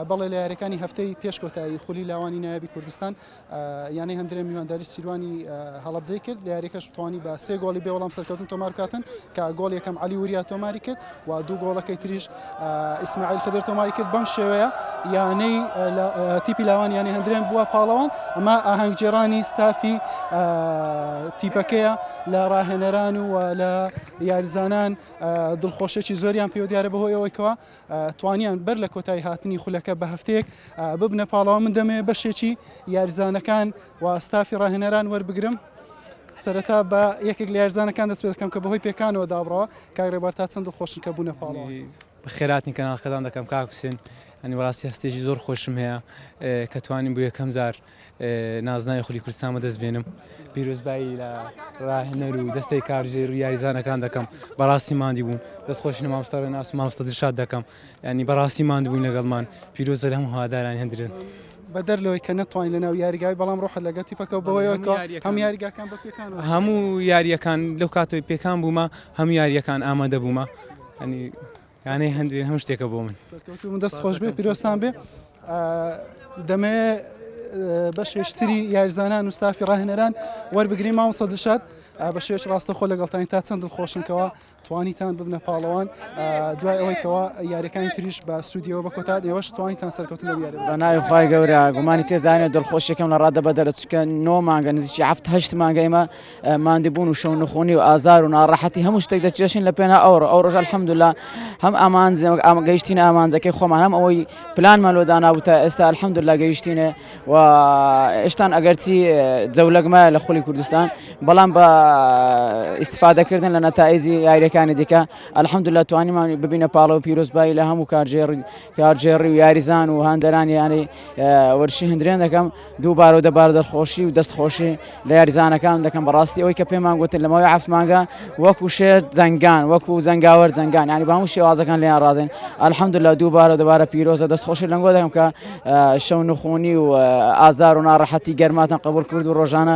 بەڵێ لە یاریەکانی هەفتەی پێش کۆتایی خولی لاوانی نایابی کوردستان یانەی هەندێک میوانداری سیروانی هەڵەبجەی کرد لە یاریەکەش توانی بە 3 گۆڵی بێ وەڵام سەرکەوتن تۆمار بکاتن کە گۆڵ یەکەم عەلی وریا تۆماری کرد و 2 گۆڵەکەی تریش ئیسماعیل خدر تۆماری کرد بەم شێوەیە یانەی تیپی لاوان یانەی هەندێک بووە پاڵەوان ئەمە ئاهەنگگێڕانی ستافی تیپەکەیە لە ڕاهێنەران و لە یاریزانان دڵخۆشێکی زۆریان پێوە دیارە بەهۆی ئەوەیەوە توانیان بەر لە کۆتایی هاتنی خولەکە بە هەفتەیەک ببنە پاڵەوە من دەمێ بەشێکی یاریزانەکان و ستافی ڕاهێنەران وەربگرم سەرەتا بە یەکێک لە یاریزانەکان دەست پێ دەکەم کە بەهۆی پێکانەوە دابڕەوە کاگڕێبار تا چەند دڵخۆشن کە بوونە پاڵەوە بەخێراتنی کەناڵەکەتان دەکەم کاک حوسێن ئەنی بەڕاستی هەستێکی زۆر خۆشم هەیە کە توانیم بۆ یەکەم جار نازناوی خولی کوردستانمە دەست بێنم پیرۆزبایی لە ڕاهێنەر و دەستەی کارژێر و یاریزانەکان دەکەم بەڕاستی ماندی بوون دەستخۆشی مامۆستا ڕێناس و مامۆستا دڵشاد دەکەم ینی بەڕاستی ماند بووین لەگەڵمان پیرۆزە لە هەموو هەوادارانی هەندرێت بەدەر لەوەی کە نەتوانین لەناو یاریگای بەڵام ڕۆحە لەگە تیپەکە بەوەیەوە هەم یاریگاکان بە پێکانەوە هەموو یاریەکان لەو کاتەوەی پێکان بوومە هەموو یاریەکان ئامادە بوومە ینی یانەی هەندێک هەموو شتێکە بۆ من سەرکەوتوو من دەست خۆش بێ پیرۆستان بێ دەمێ بەشێشتری یاریزانان و ستافی ڕاهێنەران وەربگرین مامۆستا دڵشاد بە شێوەیەکی ڕاستەخۆ لەگەڵتان تا چەند دڵخۆشنکەوە توانیتان ببنە پاڵەوان دوای ئەوەی کەەوە یاریەکانی تریش بە سوودیەوە بە کۆتا ئێوەش توانیتان سەرکەوتن لە یاری بە ناوی خوای گەورە گومانی تێدانێت دڵخۆشیەکەم لە ڕادە بەدەرە چکە 9 مانگە نزیکی 7-8 مانگە ئێمە ماندیبوون و شەو نەخۆنی و ئازار و ناڕەحەتی هەموو شتێک دەچێشین لە پێنا ئەو ڕۆژە الحەمدولیلا هەم گەیشتینە ئامانجەکەی خۆمان هەم ئەوەی پلانمان لۆ دانابوو تا ئێستا الحەمدولیلا گەیشتینە و ئێشتان ئەگەرچی جەولەگمایە لە خولی کوردستان بەڵام بە ئیستیفادەکردن لە نەتائیجی یاریەکانی دیکە الحەمدولیلا توانیمان ببینە پاڵەوە پیرۆزبایی لە هەموو کارژێڕی و یاریزان و هەندەران یانەی وەرشی هەندرێن دەکەم دووبارە و دەبارە دڵخۆشی و دەستخۆشی لە یاریزانەکان دەکەم بەڕاستی ئەوەی کە پێمان گوتن لەمەوەی 7 مانگە وەکو شێت جەنگان وەکو زەنگاوەر جەنگان ینی بە هەموو شێوازەکان لێیان ڕازێن الحەمدولیلا دووبارە دەبارە پیرۆزە دەستخۆشی لەنگۆ دەکەم کە شەو نەخۆنی و ئازار و ناڕەحەتی گەرماتان قبول کرد و ڕۆژانە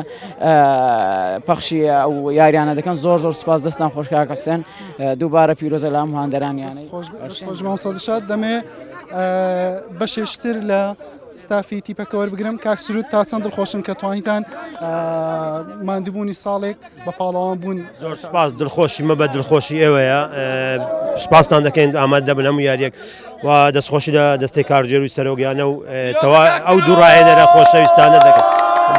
پەخشی ئەو یاریانە دەکەن زۆر سوپاس دەستان خۆش کاک حوسێن دووبارە پیرۆزە لە هەموو هەندەرانیانەی خۆش مامۆستا دڵشاد دەمێ بەشێشتر لە ستافی تیپەکە وەربگرم کاک سروود تا چەند دڵخۆشن کە توانیتان ماندووبوونی ساڵێک بە پاڵەوان بوون زۆر سپاس دڵخۆشی مە بە دڵخۆشی ئێوەیە سپاسان دەکەین ئامادە بن هەموو یاریەک و دەستخۆشی لە دەستەی کارژێر و سەرۆگیانە و ئەو دوو ڕاهێنەرە خۆشەویستانە دەکەن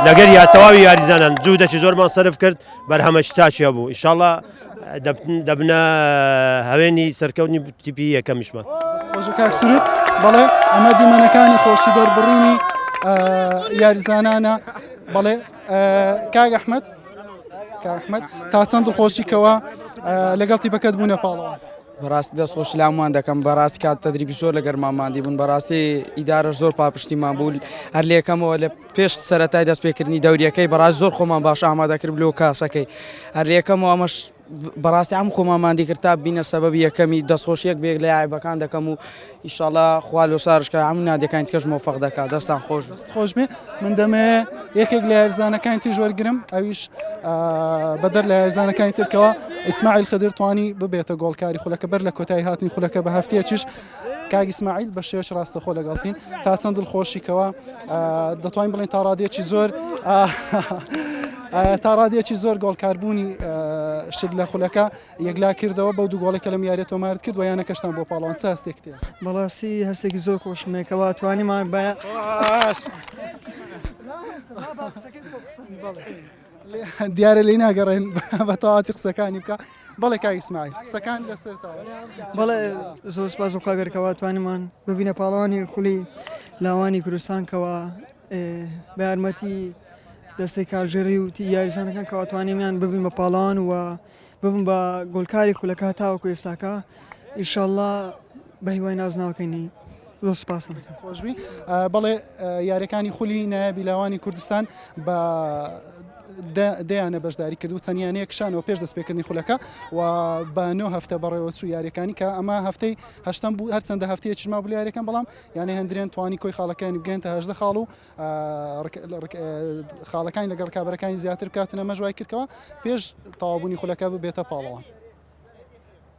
لەگەر تەواوی یاریزانان جوودێکی زۆرمان سەرف کرد بەرهەمەش چاچیە بوو ئینشاڵڵا دەبنە هەوێنی سەرکەوتنی تیپی یەکەمیشمان خۆش کاک سروود بەڵێ ئەمە دیمەنەکانی خۆشی دەربڕینی یاریزانانە بەڵێ کاک ئەحمەد تا چەند دڵخۆشیکەوە لەگەڵ تیپەکەت بوونە پاڵەوە بەڕاستی دەستخۆشی لامان دەکەم بەڕاستی کات تەدریبی زۆر لە گەرماماندی بوون بەڕاستی ئیدارەش زۆر پاپشتیمان بوو هەر لێکەمەوە لە پێش سەرەتای دەستپێکردنی دەوریەکەی بەڕاست زۆر خۆمان باش ئامادەکرد لەوە کاسەکەی هەر لێکەمەوە ئەمەش بەڕاستی ئەم خۆماماندی کرد تا بینە سەبەبی یەکەمی دەستخۆشیەک بێک لە یاریبەکان دەکەم و ئیشاڵڵا خوا لۆ سارشکە هەموو نادیەکانی تکەش مۆفەق دەکات دەستان خۆش بێ من دەمێ یەکێک لە یاریزانەکانی تر وەرگرم ئەویش بەدەر لە یاریزانەکانی ترکەوە ئیسماعیل خدر توانی ببێتە گۆڵکاری خولەکە بەر لە کۆتایی هاتنی خولەکە بە هەفتەیەکیش کاک ئیسماعیل بە شێوەیەکی ڕاستەخۆ لەگەڵتین تا چەند دڵخۆشیکەوە دەتوانین بڵێن تا ڕادیەکی زۆر تا ڕادیەکی زۆر گۆڵکاربوونی شت لە خولەکە یەکلا کردەوە بەو دوو گۆڵێکە لەم یاریە تۆمارت کرد و یانەکەشتان بۆ پاڵەوان چ هەستێک تێ بەڕاستی هەستێکی زۆر خۆشمێکەوە توانیمان بە دیارە لی ناگەڕێن بە تەواتی قسەکانی بکە بەڵێ کاک ئیسماعیل قسەکان لەسەرتاوە بەڵێ زۆر سپاس بۆ کاگەرکەوە توانیمان ببینە پاڵەوانی خولی لاوانی کوردستانکەوە بە یارمەتی دەستەی کارژێری و یاریزانەکان کەواتوانیمیان ببین بە پاڵان و ببن بە گۆڵکاری خولەکە تاوەکو ئێستاکە ئیشەڵڵا بە هیوای نازناوەکەینی زۆر سپاسم خۆشبی بەڵێ یاریەکانی خولی نایابی لاوانی کوردستان بە دەیانە بەشداری کرد و چەندیانەیە کشانەوە پێش دەستپێکردنی خولەکە و بە 9 هەفتە بەڕێوە چوو یاریەکانی کە ئەمە هەفتەی هەشتم بوو هەرچەندە هەفتەیە چما بوو یاریەکان بەڵام یانێ هەندرێن توانی کۆی خاڵەکانی بگەنتە 18 خاڵ و خاڵەکانی لەگەڵ کابرەکانی زیاتر بکاتنە مەژوای کردەوە پێش تەواوبوونی خولەکە ببێتە پاڵەوان